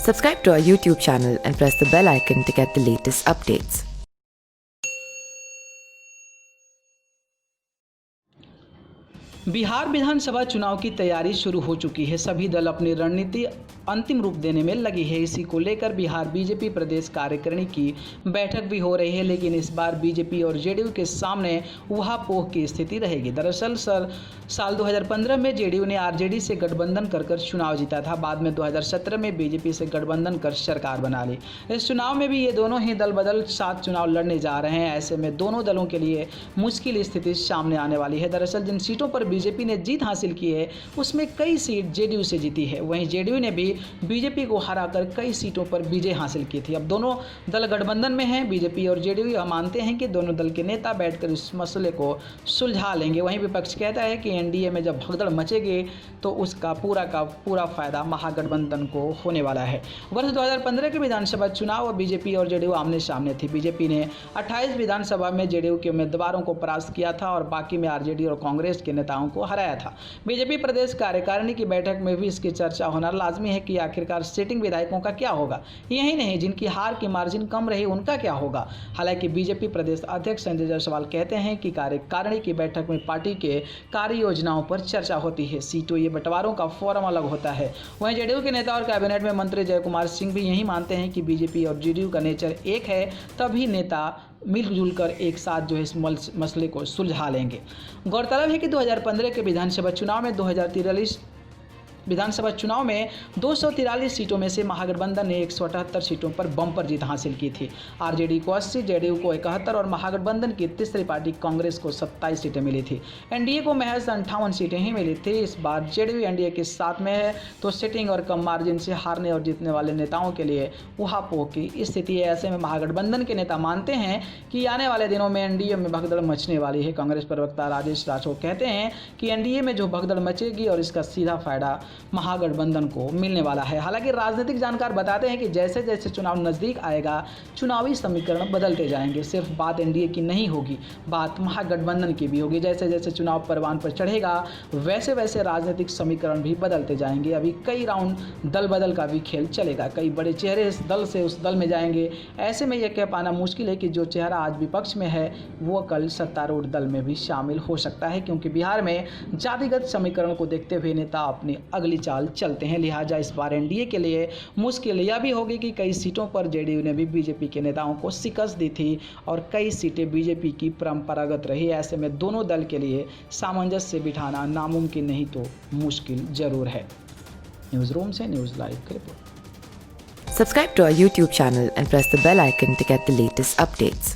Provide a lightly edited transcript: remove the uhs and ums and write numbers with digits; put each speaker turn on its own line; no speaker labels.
Subscribe to our YouTube channel and press the bell icon to get the latest updates.
Bihar विधानसभा चुनाव की तैयारी शुरू हो चुकी है। सभी दल अपनी रणनीति अंतिम रूप देने में लगी है। इसी को लेकर बिहार बीजेपी प्रदेश कार्यकारिणी की बैठक भी हो रही है, लेकिन इस बार बीजेपी और जेडीयू के सामने उहापोह की स्थिति रहेगी। दरअसल साल 2015 में जेडीयू ने आरजेडी से गठबंधन कर चुनाव जीता था। बाद में 2017 में बीजेपी से गठबंधन कर सरकार बना ली। इस चुनाव में भी ये दोनों ही दल बदल साथ चुनाव लड़ने जा रहे हैं। ऐसे में दोनों दलों के लिए मुश्किल स्थिति सामने आने वाली है। दरअसल जिन सीटों पर बीजेपी ने जीत हासिल की है, उसमें कई सीट जेडीयू से जीती है। वहीं जेडीयू ने भी बीजेपी को हराकर कई सीटों पर विजय हासिल की थी। अब दोनों दल गठबंधन में हैं। बीजेपी और जेडीयू यह मानते हैं कि दोनों दल के नेता बैठकर इस मसले को सुलझा लेंगे। वहीं विपक्ष कहता है कि एनडीए में जब भगदड़ मचेगी तो उसका पूरा का पूरा फायदा महागठबंधन को होने वाला है। वर्ष 2015 के विधानसभा चुनाव बीजेपी और जेडीयू आमने सामने थी। बीजेपी ने 28 विधानसभा में जेडीयू के उम्मीदवारों को परास्त किया था और बाकी में आरजेडी और कांग्रेस के नेताओं को हराया था। बीजेपी प्रदेश कार्यकारिणी की बैठक में भी इसकी चर्चा होना लाजमी है कि आखिरकार सिटिंग विधायकों का क्या होगा। यही नहीं, जिनकी हार की मार्जिन कम रही उनका क्या होगा। हालांकि बीजेपी प्रदेश अध्यक्ष संजय जायसवाल कहते हैं कि कार्यकारिणी की बैठक में पार्टी के कार्य योजनाओं पर चर्चा होती है। सीटों ये बंटवारों का फोरम अलग होता है। वहीं जेडीयू के नेता और कैबिनेट में मंत्री जय कुमार सिंह भी यही मानते हैं कि बीजेपी और जेडीयू का नेचर एक है, तभी नेता मिलजुल कर एक साथ जो है इस मसले को सुलझा लेंगे। गौरतलब है कि 2015 के विधानसभा चुनाव में 243 सीटों में से महागठबंधन ने 178 सीटों पर बम्पर जीत हासिल की थी। आरजेडी को 80, जेडीयू को 71 और महागठबंधन की तीसरी पार्टी कांग्रेस को 27 सीटें मिली थी। एनडीए को महज 58 सीटें ही मिली थी। इस बार जेडीयू एनडीए के साथ में है, तो सिटिंग और कम मार्जिन से हारने और जीतने वाले नेताओं के लिए उहापोह की स्थिति है। ऐसे में महागठबंधन के नेता मानते हैं कि आने वाले दिनों में एनडीए में भगदड़ मचने वाली है। कांग्रेस प्रवक्ता राजेश राठौर कहते हैं कि एनडीए में जो भगदड़ मचेगी और इसका सीधा फायदा महागठबंधन को मिलने वाला है। हालांकि राजनीतिक जानकार बताते हैं कि जैसे जैसे चुनाव नजदीक आएगा, चुनावी समीकरण बदलते जाएंगे। सिर्फ बात एनडीए की नहीं होगी, बात महागठबंधन की भी होगी। जैसे जैसे चुनाव परवान पर चढ़ेगा, वैसे वैसे राजनीतिक समीकरण भी बदलते जाएंगे। अभी कई राउंड दल बदल का भी खेल चलेगा। कई बड़े चेहरे इस दल से उस दल में जाएंगे। ऐसे में यह कह पाना मुश्किल है कि जो चेहरा आज विपक्ष में है वो कल सत्तारूढ़ दल में भी शामिल हो सकता है, क्योंकि बिहार में जातिगत समीकरण को देखते हुए नेता अपनी अगली चाल चलते हैं। लिहाजा इस बार एनडीए के लिए मुश्किल यह भी होगी कि कई सीटों पर जेडीयू ने भी बीजेपी के नेताओं को शिकस्त दी थी और कई सीटें बीजेपी की परंपरागत रही। ऐसे में दोनों दल के लिए सामंजस्य बिठाना नामुमकिन नहीं तो मुश्किल जरूर है। न्यूज़ रूम से न्यूज़ लाइव की report.
Subscribe to our YouTube channel and press the bell icon to get the latest updates.